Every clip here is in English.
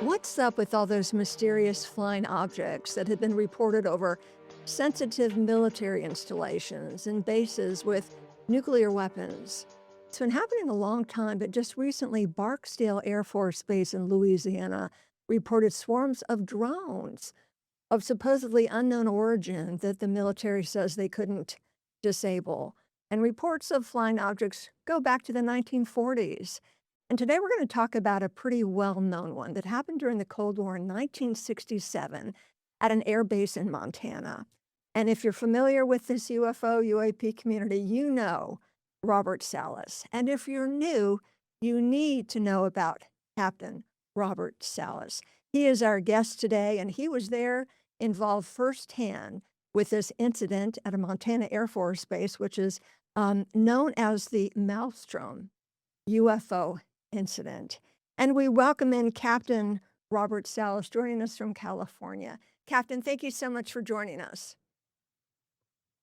What's up with all those mysterious flying objects that have been reported over sensitive military installations and bases with nuclear weapons? It's been happening a long time, but just recently, Barksdale Air Force Base in Louisiana reported swarms of drones of supposedly unknown origin that the military says they couldn't disable. And reports of flying objects go back to the 1940s. And today we're going to talk about a pretty well known one that happened during the Cold War in 1967 at an air base in Montana. And if you're familiar with this UFO, UAP community, you know Robert Salas. And if you're new, you need to know about Captain Robert Salas. He is our guest today, and he was there involved firsthand with this incident at a Montana Air Force Base, which is known as the Malmstrom UFO incident. And we welcome in Captain Robert Salas joining us from California. Captain, thank you so much for joining us.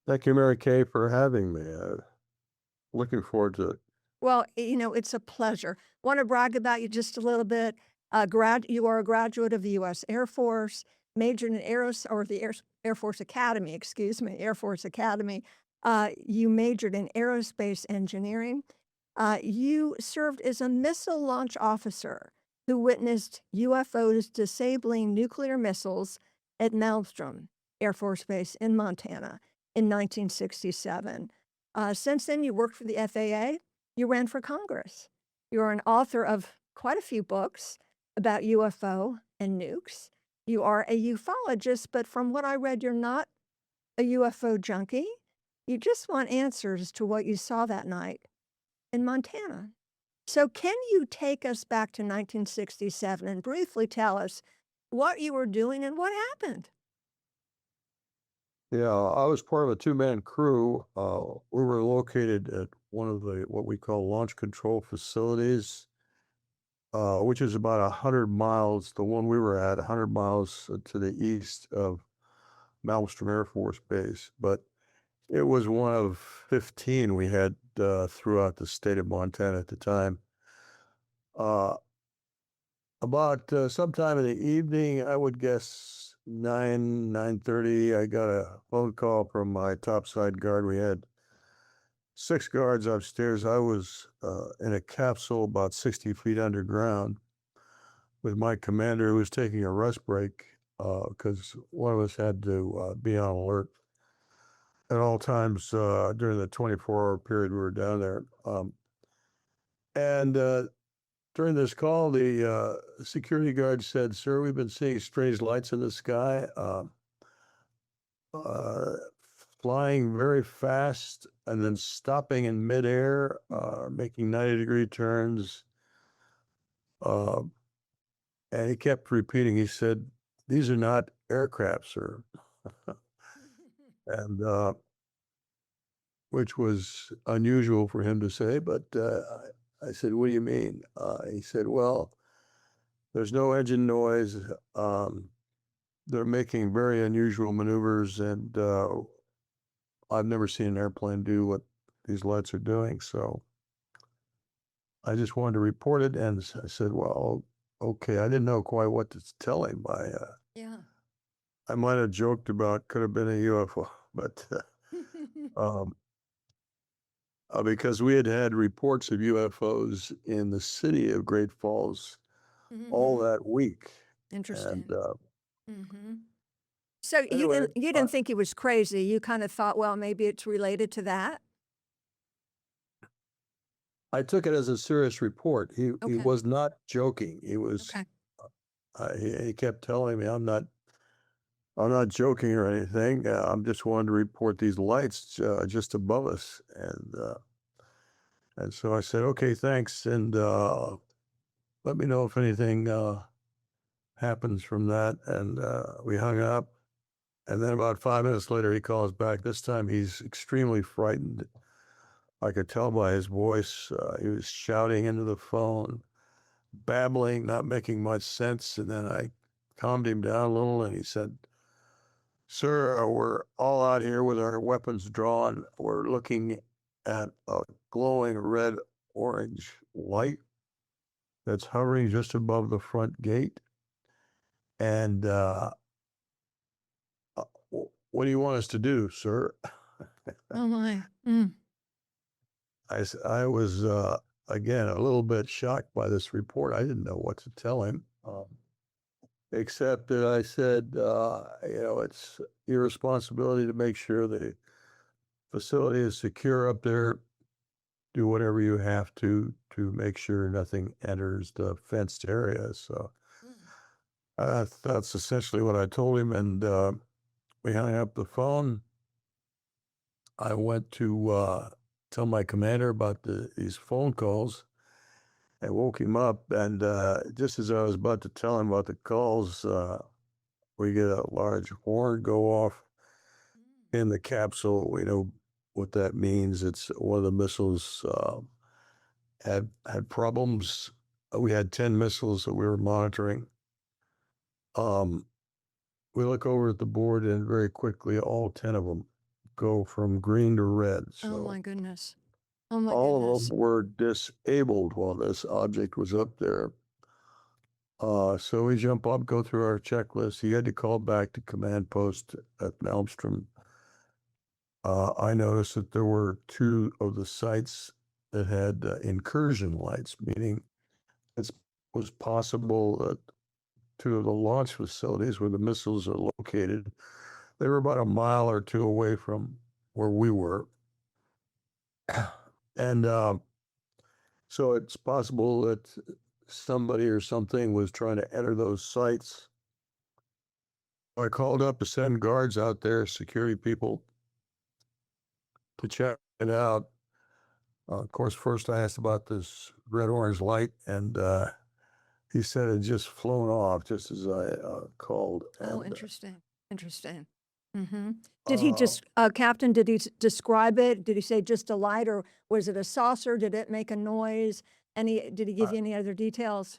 Thank you, Mary Kay, for having me. Looking forward to it. Well, it's a pleasure. Want to brag about you just a little bit. You are a graduate of the U.S. Air Force, majored in Air Force Academy, excuse me, Air Force Academy. You majored in aerospace engineering. You served as a missile launch officer who witnessed UFOs disabling nuclear missiles at Malmstrom Air Force Base in Montana in 1967. Since then, you worked for the FAA. You ran for Congress. You are an author of quite a few books about UFO and nukes. You are a ufologist, but from what I read, you're not a UFO junkie. You just want answers to what you saw that night in Montana. So can you take us back to 1967 and briefly tell us what you were doing and what happened? Yeah, I was part of a two-man crew. We were located at one of the what we call launch control facilities, which is about 100 miles, the one we were at, 100 miles to the east of Malmstrom Air Force Base. But it was one of 15 we had throughout the state of Montana at the time. Uh, about sometime in the evening, I would guess 9:30, I got a phone call from my topside guard. We had 6 guards upstairs. I was in a capsule about 60 feet underground with my commander, who was taking a rest break because one of us had to be on alert at all times during the 24-hour period we were down there. And during this call, the security guard said, "Sir, we've been seeing strange lights in the sky, uh, flying very fast and then stopping in midair, making 90-degree turns." Uh, and he kept repeating, he said, "These are not aircraft, sir." And which was unusual for him to say, but I said, "What do you mean?" He said, "Well, there's no engine noise. They're making very unusual maneuvers, and I've never seen an airplane do what these lights are doing. So I just wanted to report it." And I said, "Well, okay." I didn't know quite what to tell him. Yeah. I might have joked about could have been a UFO, but um, because we had had reports of UFOs in the city of Great Falls all Hmm. that week. And Interesting. Hmm. So you anyway, didn't you didn't think he was crazy. You kind of thought, well, maybe it's related to that. I took it as a serious report. He Okay. was not joking. He was Okay. he kept telling me, I'm not joking or anything. I'm just wanting to report these lights just above us." And so I said, "Okay, thanks, and let me know if anything happens from that." And we hung up. And then about 5 minutes later, he calls back. This time he's extremely frightened. I could tell by his voice. He was shouting into the phone, babbling, not making much sense. And then I calmed him down a little, and he said, "Sir, we're all out here with our weapons drawn. We're looking at a glowing red-orange light that's hovering just above the front gate. And what do you want us to do, sir? Oh my. I was, again, a little bit shocked by this report. I didn't know what to tell him, except that I said, it's your responsibility to make sure the facility is secure up there. Do whatever you have to make sure nothing enters the fenced area. So that's essentially what I told him. And we hung up the phone. I went to tell my commander about these phone calls. I woke him up, and just as I was about to tell him about the calls, we get a large horn go off in the capsule. We know what that means. It's one of the missiles had problems. We had 10 missiles that we were monitoring. We look over at the board, and very quickly, all 10 of them go from green to red. Oh my So goodness. Oh my all of goodness. them were disabled while this object was up there. So we jump up, go through our checklist. He had to call back to command post at Malmstrom. I noticed that there were two of the sites that had incursion lights, meaning it was possible that two of the launch facilities where the missiles are located, they were about a mile or two away from where we were. And so it's possible that somebody or something was trying to enter those sites. I called up to send guards out there, security people, to check it out. Of course, first I asked about this red-orange light, and he said it had just flown off just as I called. Oh, And interesting. Interesting. Did he just, Captain, did he describe it? Did he say just a light, or was it a saucer? Did it make a noise? Did he give I you any other details?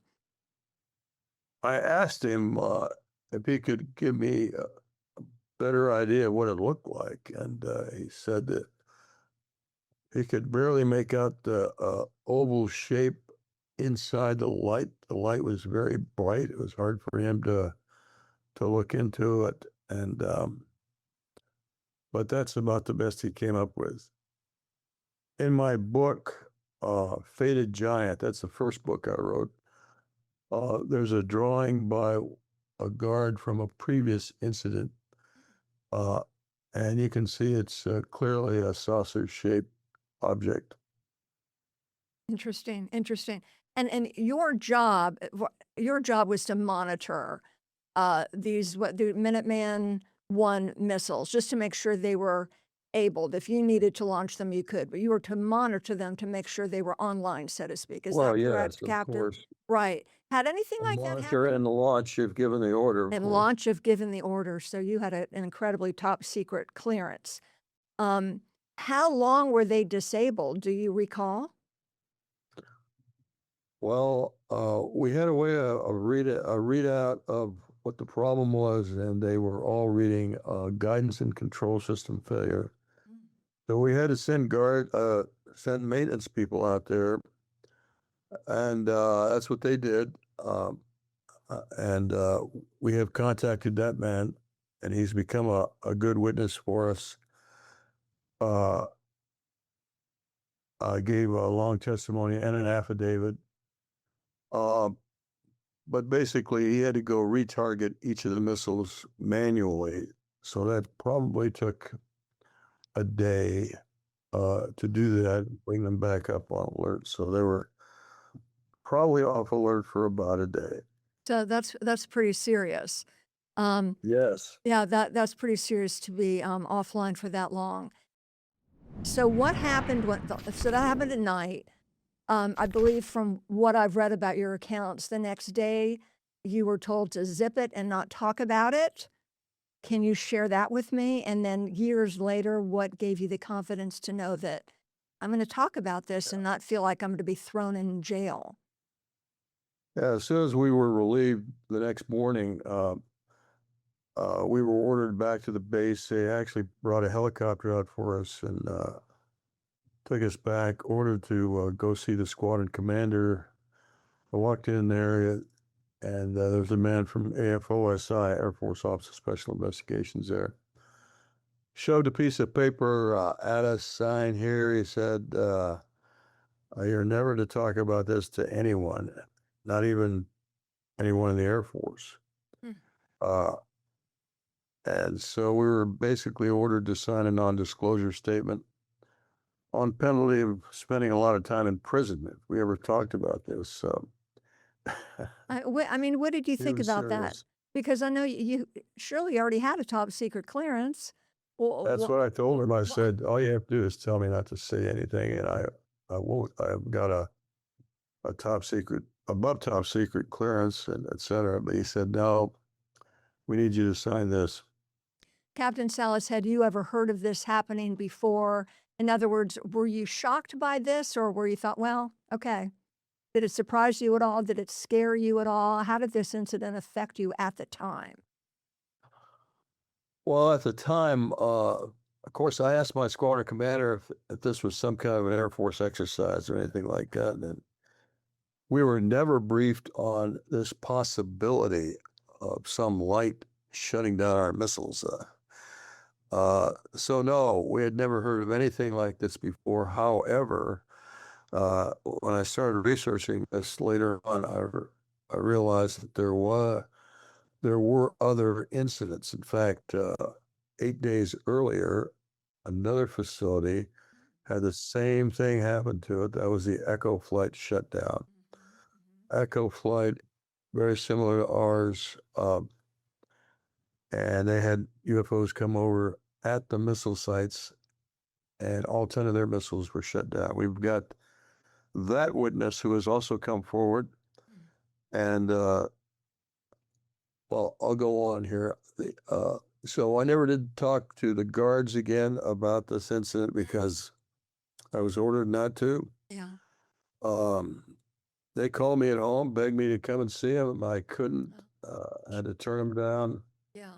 I asked him if he could give me a better idea of what it looked like, and he said that he could barely make out the oval shape inside the light. The light was very bright. It was hard for him to look into it, and but that's about the best he came up with. In my book, Fated Giant, that's the first book I wrote. There's a drawing by a guard from a previous incident, uh, and you can see it's clearly a saucer-shaped object. Interesting, interesting. And your job was to monitor the Minuteman I missiles, just to make sure they were able. If you needed to launch them, you could, but you were to monitor them to make sure they were online, so to speak. Is Well, that yes, correct, of Captain? course. Right. Had anything The like that monitor happen? and the launch have given the order, of And course. launch of given the order, so you had an incredibly top secret clearance. Um, how long were they disabled? Do you recall? Well, we had a readout of what the problem was, and they were all reading guidance and control system failure. So we had to send maintenance people out there, and that's what they did. And we have contacted that man, and he's become a good witness for us. Uh, I gave a long testimony and an affidavit. Um, but basically, he had to go retarget each of the missiles manually. So that probably took a day to do that, bring them back up on alert. So they were probably off alert for about a day. So that's pretty serious. Um, Yes. yeah, that's pretty serious to be offline for that long. So what happened so that happened at night. I believe from what I've read about your accounts, the next day you were told to zip it and not talk about it. Can you share that with me? And then years later, what gave you the confidence to know that I'm going to talk about this and not feel like I'm going to be thrown in jail? Yeah, as soon as we were relieved the next morning, we were ordered back to the base. They actually brought a helicopter out for us and took us back, ordered to go see the squadron commander. I walked in there. and there's a man from AFOSI, Air Force Office of Special Investigations there. Shoved a piece of paper at us, sign here. He said, you're never to talk about this to anyone, not even anyone in the Air Force. Hmm. And so we were basically ordered to sign a non-disclosure statement on penalty of spending a lot of time in prison if we ever talked about this. So I mean, what did you he think was about that? serious. Because I know you surely already had a top secret clearance. That's Well, what I told him. I wha said, all you have to do is tell me not to say anything, and I won't. I've got a top secret, above top secret clearance, and et cetera. But he said, no, we need you to sign this. Captain Salas, had you ever heard of this happening before? In other words, were you shocked by this, or were you thought, well, okay. Did it surprise you at all? Did it scare you at all? How did this incident affect you at the time? Well, at the time, of course, I asked my squadron commander if this was some kind of an Air Force exercise or anything like that. And we were never briefed on this possibility of some light shutting down our missiles. So no, we had never heard of anything like this before. However, when I started researching this later on, I realized that there were other incidents. In fact, 8 days earlier, another facility had the same thing happen to it. That was the Echo flight shutdown. Echo flight, very similar to ours, and they had UFOs come over at the missile sites, and all 10 of their missiles were shut down. We've got that witness who has also come forward, and well, I'll go on here. So I never did talk to the guards again about this incident because I was ordered not to. Yeah. Um, they called me at home, begged me to come and see them. I couldn't. I had to turn them down. Yeah.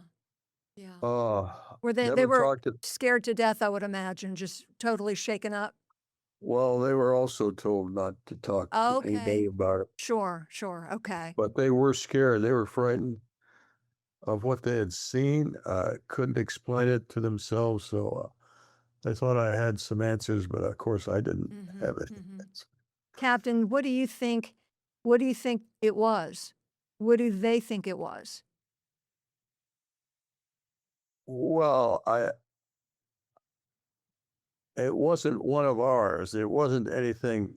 Yeah. Uh, Were they never were talked to. scared to death, I would imagine, just totally shaken up? Well, they were also told not to talk to anybody Okay. about it, Sure, sure, okay. but they were scared. They were frightened of what they had seen. Couldn't explain it to themselves, so they thought I had some answers, but of course I didn't have any Mhm. answers. Captain, what do you think it was? What do they think it was? Well, it wasn't one of ours. It wasn't anything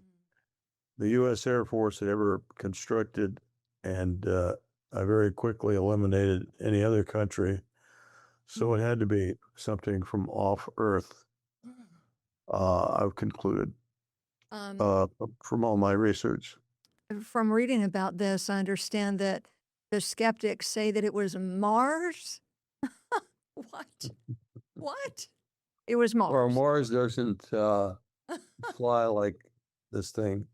the U.S. Air Force had ever constructed, and I very quickly eliminated any other country. So it had to be something from off Earth. I've concluded Um, from all my research. from reading about this, I understand that the skeptics say that it was Mars? What? What? It was Or Mars. Mars doesn't fly like this thing.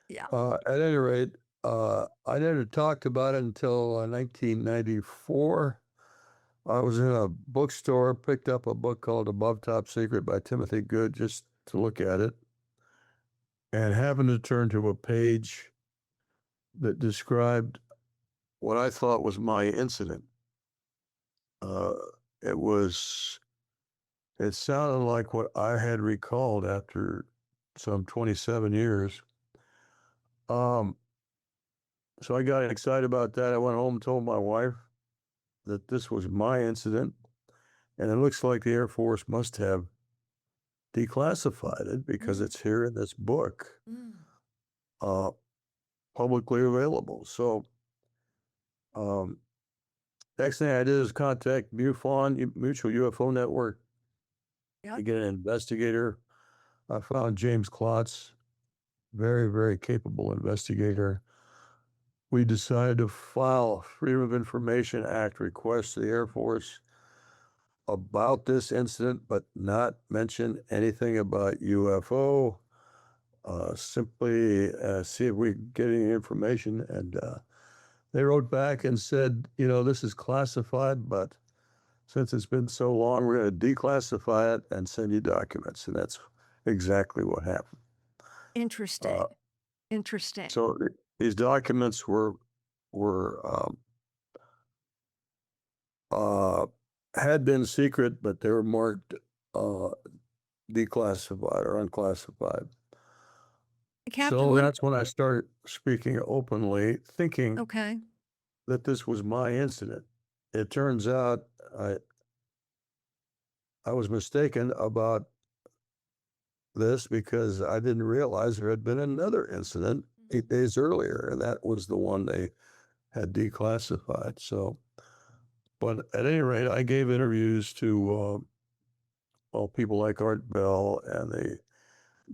Yeah. At any rate, I never talked about it until 1994. I was in a bookstore, picked up a book called Above Top Secret by Timothy Good just to look at it, and happened to turn to a page that described what I thought was my incident. Uh, it was, it sounded like what I had recalled after some 27 years. Um, so I got excited about that. I went home and told my wife that this was my incident, and it looks like the Air Force must have declassified it because Mm, it's here in this book, mm. uh, publicly available. So, um, next thing I did is contact MUFON, Mutual UFO Network, to Yep. get an investigator. I found James Klotz, very, very capable investigator. We decided to file a Freedom of Information Act request to the Air Force about this incident, but not mention anything about UFO. Simply see if we could get any information. And they wrote back and said, this is classified, but since it's been so long, we're going to declassify it and send you documents. And that's exactly what happened. Interesting. Uh, Interesting. so these documents were were had been secret, but they were marked declassified or unclassified. Captain, So let me, that's when I started speaking openly, thinking okay. that this was my incident. It turns out I was mistaken about this because I didn't realize there had been another incident 8 days earlier, and that was the one they had declassified. So, but at any rate, I gave interviews to well, people like Art Bell and the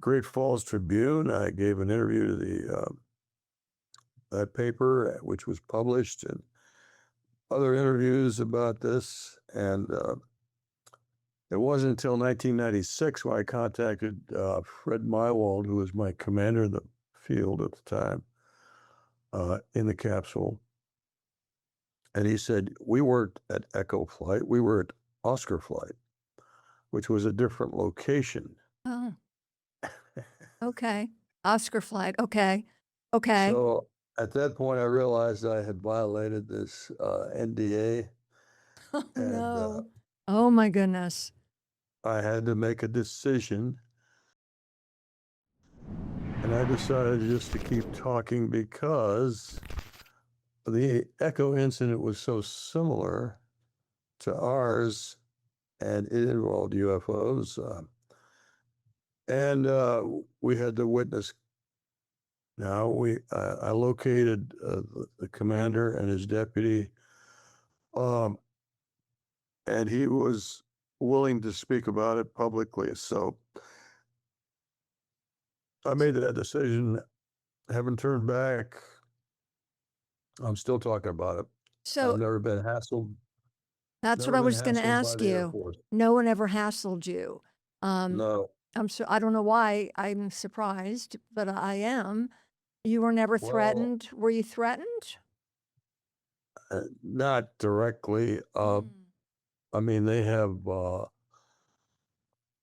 Great Falls Tribune. I gave an interview to the that paper, which was published, and other interviews about this. And it wasn't until 1996 when I contacted Fred Mywald, who was my commander in the field at the time, in the capsule. And he said, we weren't at Echo Flight, we were at Oscar Flight, which was a different location. Oh, okay. Oscar flight. Okay. Okay. So at that point, I realized I had violated this NDA, Oh, and no. Oh, my goodness. I had to make a decision. And I decided just to keep talking because the Echo incident was so similar to ours, and it involved UFOs. And we had the witness. Now I located the commander and his deputy, um, and he was willing to speak about it publicly. So I made that decision. Haven't turned back. I'm still talking about it. So I've never been hassled. that's what Never I been was going to hassled by ask the Air you. Force. No one ever hassled you. No. I don't know why I'm surprised, but I am. You were never Well, threatened. Were you threatened? not directly. Mm. I mean, they have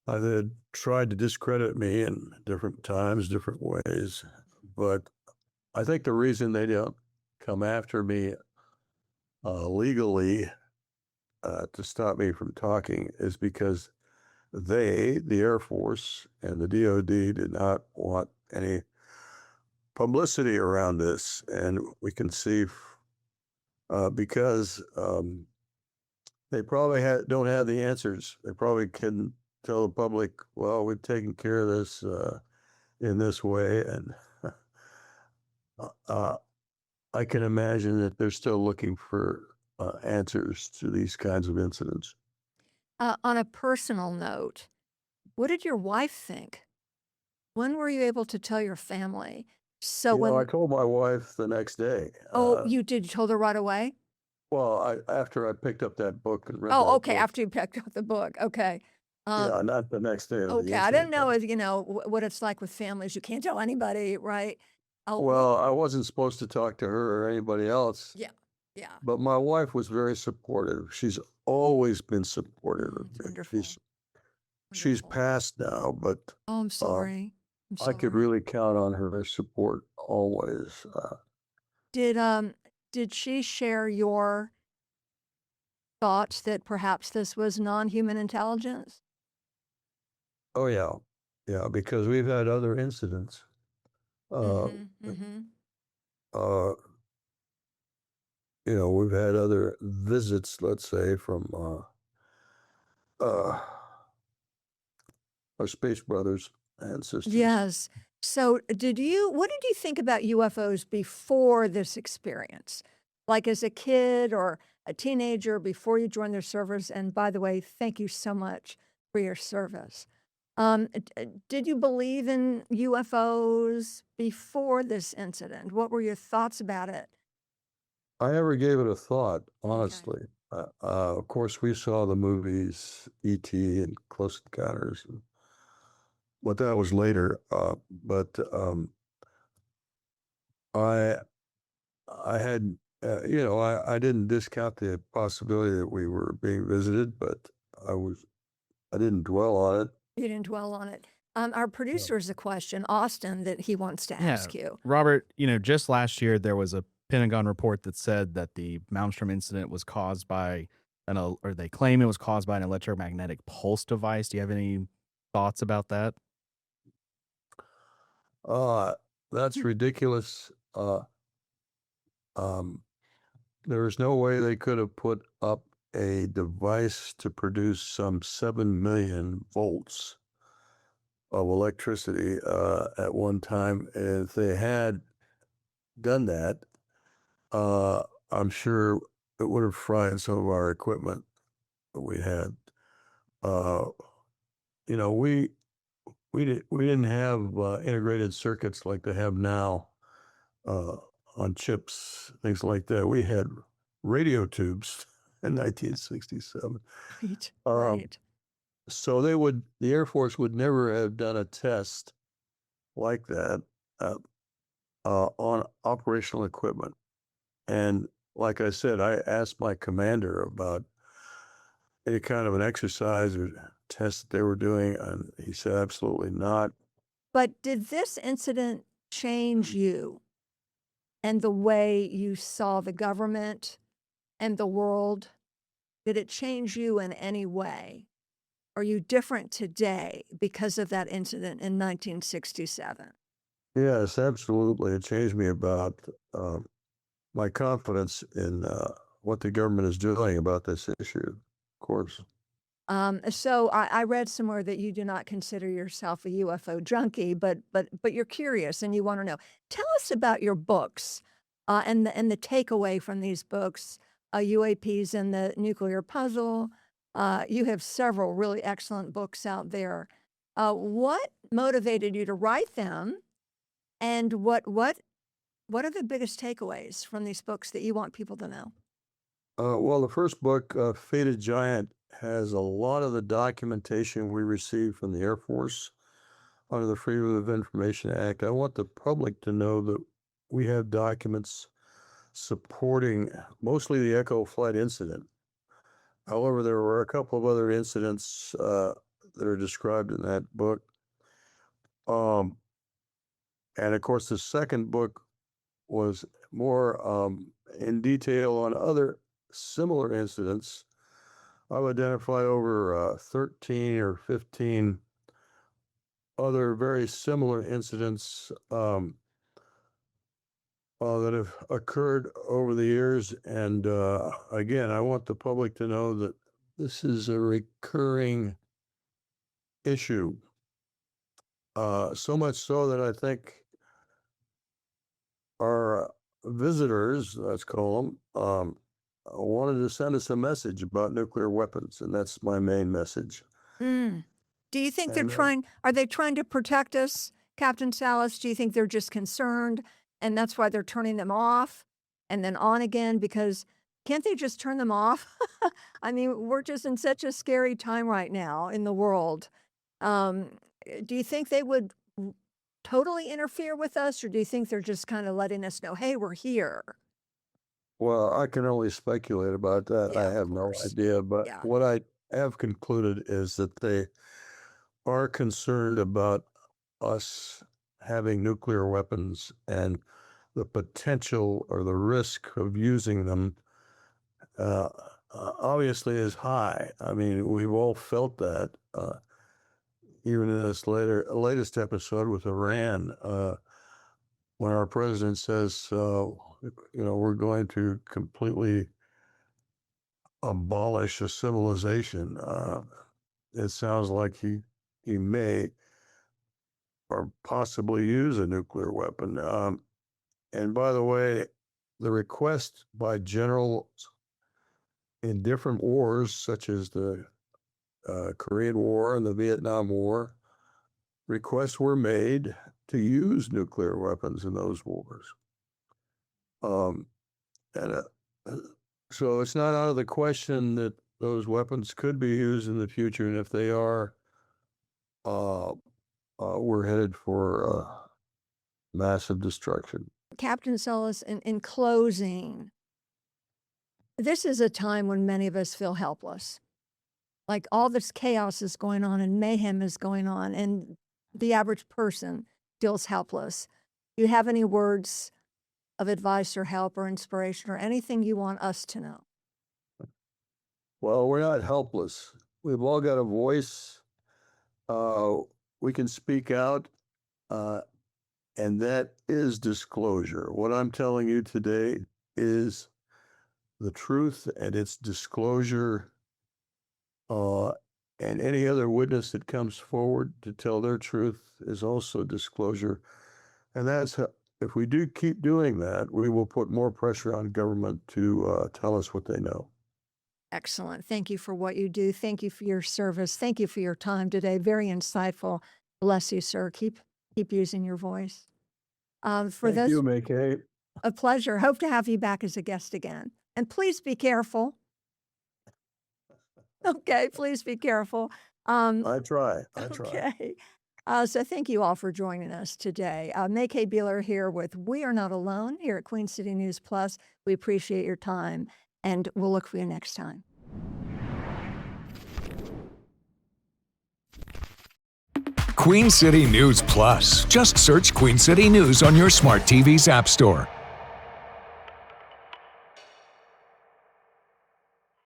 they had tried to discredit me in different times, different ways. But I think the reason they don't come after me legally to stop me from talking is because they, the Air Force and the DoD, did not want any publicity around this. And we can see because they probably don't have the answers. They probably can tell the public, well, we've taken care of this in this way. And I can imagine that they're still looking for answers to these kinds of incidents. On a personal note, what did your wife think? When were you able to tell your family? So You know, I when, told my wife the next day. oh, you did, you told her right away? Well, after I picked up that book and read Oh, that okay. book. After you picked up the book. Okay. Um, Yeah, not the next day of the okay. I didn't incident. know, what it's like with families. You can't tell anybody, right? Oh, Well, I wasn't supposed to talk to her or anybody else, yeah. Yeah. but my wife was very supportive. She's always been supportive of It's me. wonderful. She's Wonderful. passed now, but Oh, I'm sorry. I'm I could sorry. really count on her support always. Did she share your thoughts that perhaps this was non-human intelligence? Oh yeah, yeah, because we've had other incidents. Uh, Mm-hmm. Mm-hmm. uh, we've had other visits, let's say, from uh, our space brothers and sisters. Yes. So what did you think about UFOs before this experience? Like as a kid or a teenager before you joined their service? And by the way, thank you so much for your service. Did you believe in UFOs before this incident? What were your thoughts about it? I never gave it a thought, Okay. honestly. Of course, we saw the movies E.T. and Close Encounters, but that was later. But I I had I didn't discount the possibility that we were being visited, but I didn't dwell on it. You didn't dwell on it. Our No. producer has a question, Austin, that he wants to Yeah, ask you. Robert, just last year there was a Pentagon report that said that the Malmstrom incident was caused by or they claim it was caused by an electromagnetic pulse device. Do you have any thoughts about that? Uh, that's ridiculous. Um, there's no way they could have put up a device to produce some 7 million volts of electricity at one time. If they had done that, I'm sure it would have fried some of our equipment that we had. Uh, you know, we didn't have integrated circuits like they have now uh, on chips, things like that. We had radio tubes in 1967. Right, Um, right. so the Air Force would never have done a test like that uh, on operational equipment. And like I said, I asked my commander about any kind of an exercise or test that they were doing, and he said absolutely not. But did this incident change you and the way you saw the government and the world? Did it change you in any way? Are you different today because of that incident in 1967? Yes, absolutely. It changed me about my confidence in what the government is doing about this issue, of course. So I read somewhere that you do not consider yourself a UFO junkie, but you're curious and you want to know. Tell us about your books, and the takeaway from these books, UAPs and the Nuclear Puzzle. You have several really excellent books out there. What motivated you to write them, and what are the biggest takeaways from these books that you want people to know? Well, the first book, Faded Giant, has a lot of the documentation we received from the Air Force under the Freedom of Information Act. I want the public to know that we have documents supporting mostly the Echo flight incident. However, there were a couple of other incidents that are described in that book. Um, and of course, the second book was more in detail on other similar incidents. I've identified over 13 or 15 other very similar incidents that have occurred over the years. And again, I want the public to know that this is a recurring issue. So much so that I think our visitors, let's call them, wanted to send us a message about nuclear weapons, and that's my main message. Mm. Do you think And are they trying to protect us, Captain Salas? Do you think they're just concerned and that's why they're turning them off and then on again? Because can't they just turn them off? I mean, we're just in such a scary time right now in the world. Do you think they would totally interfere with us, or do you think they're just kind of letting us know, hey, we're here? well, I can only speculate about that. Yeah, I of have no course. idea, but Yeah. what I have concluded is that they are concerned about us having nuclear weapons and the potential or the risk of using them uh, obviously is high. I mean, we've all felt that, even in this latest episode with Iran, when our president says, we're going to completely abolish a civilization. It sounds like he may or possibly use a nuclear weapon. And by the way, the request by generals in different wars, such as the Korean War and the Vietnam War, requests were made to use nuclear weapons in those wars. Um, and so it's not out of the question that those weapons could be used in the future, and if they are, uh, we're headed for massive destruction. Captain Salas, in closing, this is a time when many of us feel helpless. Like all this chaos is going on and mayhem is going on, and the average person feels helpless. Do you have any words of advice or help or inspiration or anything you want us to know? Well, we're not helpless. We've all got a voice. Uh, we can speak out, uh, and that is disclosure. What I'm telling you today is the truth, and it's disclosure. Uh, and any other witness that comes forward to tell their truth is also disclosure. And that's how, if we do keep doing that, we will put more pressure on government to tell us what they know. Excellent. Thank you for what you do. Thank you for your service. Thank you for your time today. Very insightful. Bless you, sir. Keep using your voice. For Thank you, those, McKay. a pleasure. Hope to have you back as a guest again. And please be careful. Okay, please be careful. I try. Okay. So thank you all for joining us today. May K. Beeler here with We Are Not Alone here at Queen City News Plus. We appreciate your time, and we'll look for you next time. Queen City News Plus. Just search Queen City News on your smart TV's app store.